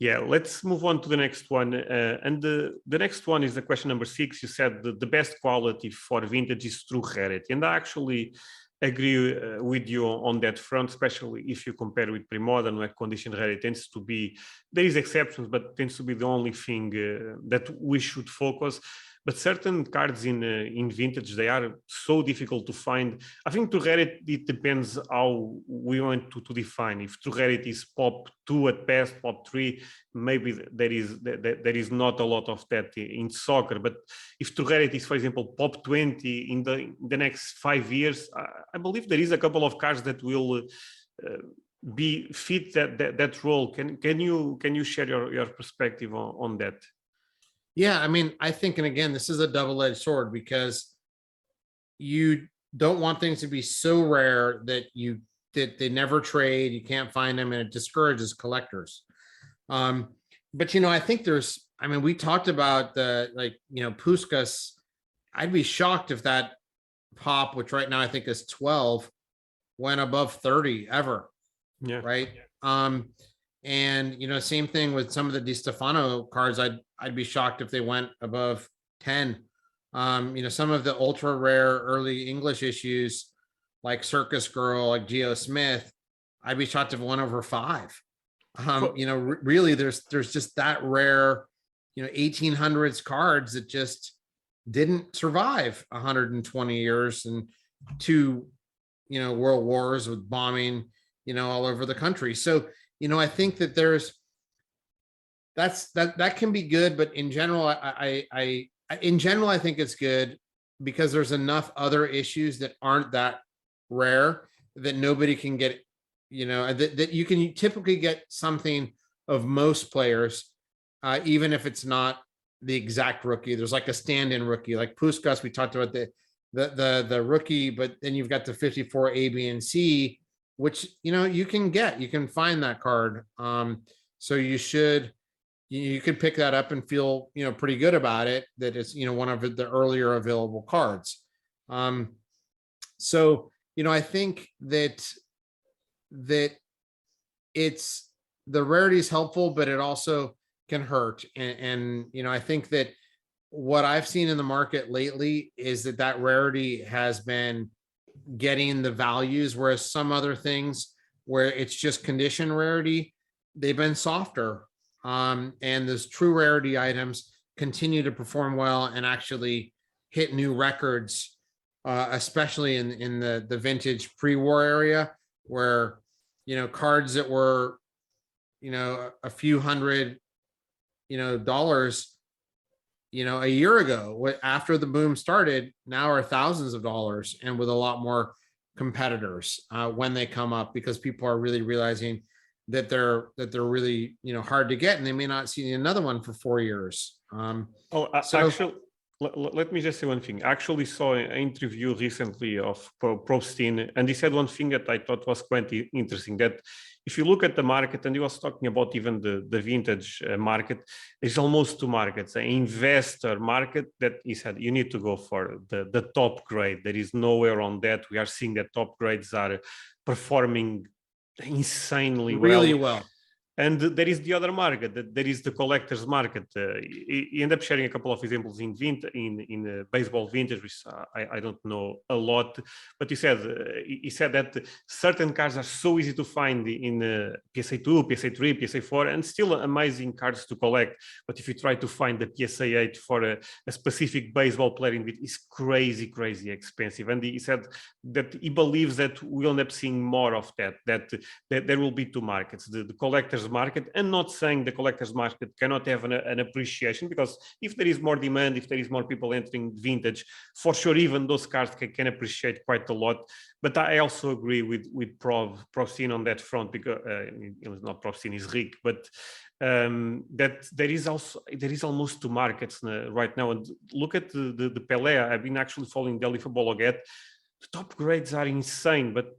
Yeah, let's move on to the next one. And the next one is the question number 6. You said the best quality for vintage is true rarity. And I actually agree with you on that front, especially if you compare with pre-modern, where condition rarity tends to be, there is exceptions, but tends to be the only thing that we should focus. But certain cards in vintage, they are so difficult to find. I think true rarity, it depends how we want to define. If true rarity is pop 2 at best, pop 3, maybe there is not a lot of that in soccer. But if true rarity is, for example, pop 20 in the next 5 years, I believe there is a couple of cards that will be fit that role. Can you share your perspective on that? Yeah, I mean, I think, and again, this is a double-edged sword, because you don't want things to be so rare that they never trade, you can't find them, and it discourages collectors. But I think we talked about Puskas. I'd be shocked if that pop, which right now I think is 12, went above 30 ever. Yeah. Right. And same thing with some of the Di Stefano cards. I'd be shocked if they went above 10. Some of the ultra rare early English issues like Circus Girl, like Geo Smith, I'd be shocked if it went over 5. Really there's just that rare, 1800s cards that just didn't survive 120 years and 2, world wars with bombing, all over the country. So, I think that that can be good, but in general, I think it's good because there's enough other issues that aren't that rare that nobody can get, that you can typically get something of most players, even if it's not the exact rookie. There's like a stand-in rookie, like Puskas. We talked about the rookie, but then you've got the 54 A, B, and C, which you can find that card. So you could pick that up and feel pretty good about it, that it's one of the earlier available cards. So I think that it's, the rarity is helpful, but it also can hurt. And I think that what I've seen in the market lately is that rarity has been getting the values, whereas some other things where it's just condition rarity, they've been softer. And those true rarity items continue to perform well and actually hit new records, especially in the vintage pre-war area, where cards that were a few hundred dollars a year ago, after the boom started, now are thousands of dollars, and with a lot more competitors when they come up, because people are really realizing that they're really hard to get, and they may not see another one for 4 years. Actually, let me just say one thing. I actually saw an interview recently of Probstein, and he said one thing that I thought was quite interesting, that if you look at the market, and he was talking about even the vintage market, there's almost 2 markets: an investor market that he said you need to go for the top grade. There is nowhere on that. We are seeing that top grades are performing insanely really well. And there is the other market, that there is the collector's market. He ended up sharing a couple of examples in baseball vintage, which I don't know a lot. But he said that certain cards are so easy to find in PSA 2, PSA 3, PSA 4, and still amazing cards to collect. But if you try to find the PSA 8 for a specific baseball player in it, it's crazy, crazy expensive. And he said that he believes that we'll end up seeing more of that there will be 2 markets, the collector's market. And not saying the collector's market cannot have an appreciation, because if there is more demand, if there is more people entering vintage, for sure even those cards can appreciate quite a lot. But I also agree with Probstein on that front, because it was not Probstein, is Rick, but that there is almost 2 markets right now. And look at the Pelé. I've been actually following Daily Football Logette. The top grades are insane, but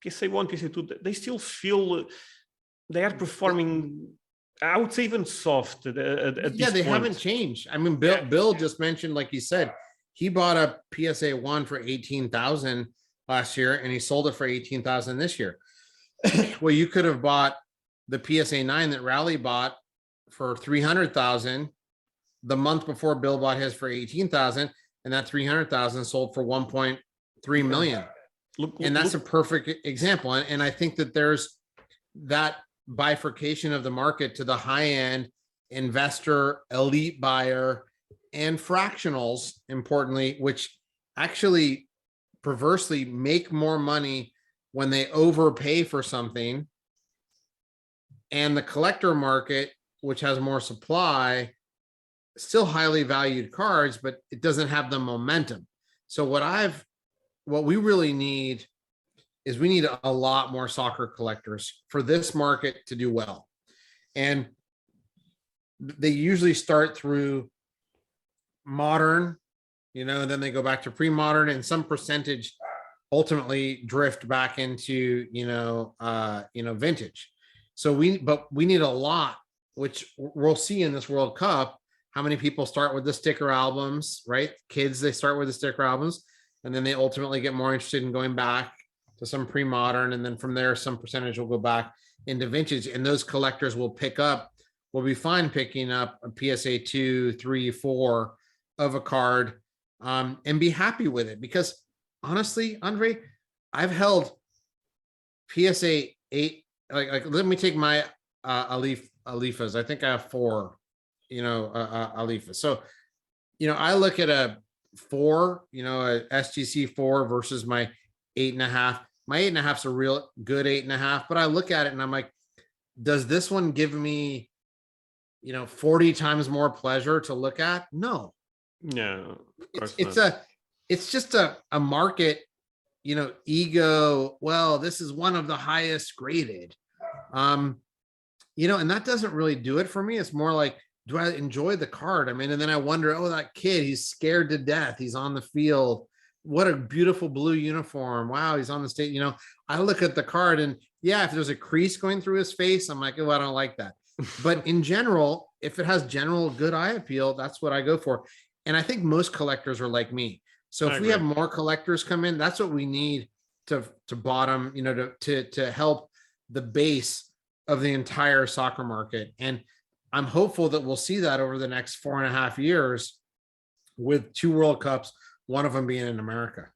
PSA 1, PSA 2, they still feel they are performing, I would say, even soft at this They point. haven't changed. I mean, Bill just mentioned, like he said, he bought a PSA 1 for 18,000 last year, and he sold it for 18,000 this year. Well, you could have bought the PSA 9 that Raleigh bought for 300,000, the month before Bill bought his for 18,000, and that 300,000 sold for 1.3 million. And that's a perfect example. And I think that there's that bifurcation of the market to the high end investor, elite buyer, and fractionals, importantly, which actually perversely make more money when they overpay for something. And the collector market, which has more supply, still highly valued cards, but it doesn't have the momentum. So what we really need is we need a lot more soccer collectors for this market to do well. And they usually start through modern, and then they go back to pre-modern, and some percentage ultimately drift back into, vintage. So we need a lot, which we'll see in this World Cup, how many people start with the sticker albums, right? Kids, they start with the sticker albums, and then they ultimately get more interested in going back to some pre-modern. And then from there, some percentage will go back into vintage, and those collectors will be fine picking up a PSA 2, 3, 4 of a card, and be happy with it. Because honestly, Andre, I've held PSA 8, like let me take my Alifas. I think I have 4, Alifas. So, I look at a 4, a SGC 4 versus my 8.5. My 8.5 is a real good 8.5, but I look at it and I'm like, does this one give me, 40 times more pleasure to look at? No. It's just a market, ego. Well, this is one of the highest graded, and that doesn't really do it for me. It's more like, do I enjoy the card? I mean, and then I wonder, oh, that kid, he's scared to death. He's on the field. What a beautiful blue uniform. Wow, he's on the stage. I look at the card, and yeah, if there's a crease going through his face, I'm like, oh, I don't like that. But in general, if it has general good eye appeal, that's what I go for. And I think most collectors are like me. So if we have more collectors come in, that's what we need to bottom, to help the base of the entire soccer market. And I'm hopeful that we'll see that over the next 4.5 years with 2 World Cups, one of them being in America.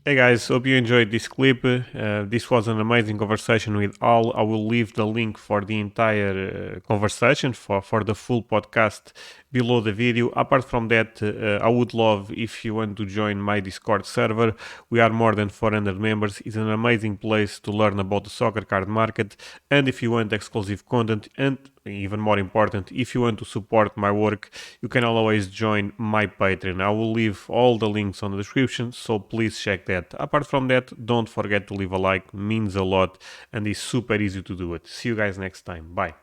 Hey guys, hope you enjoyed this clip. This was an amazing conversation with Al. I will leave the link for the entire conversation for the full podcast below the video. Apart from that, I would love if you want to join my Discord server. We are more than 400 members. It's an amazing place to learn about the soccer card market. And if you want exclusive content, and even more important, if you want to support my work, you can always join my Patreon. I will leave all the links on the description, so please check that. Apart from that, don't forget to leave a like, means a lot, and it's super easy to do it. See you guys next time. Bye.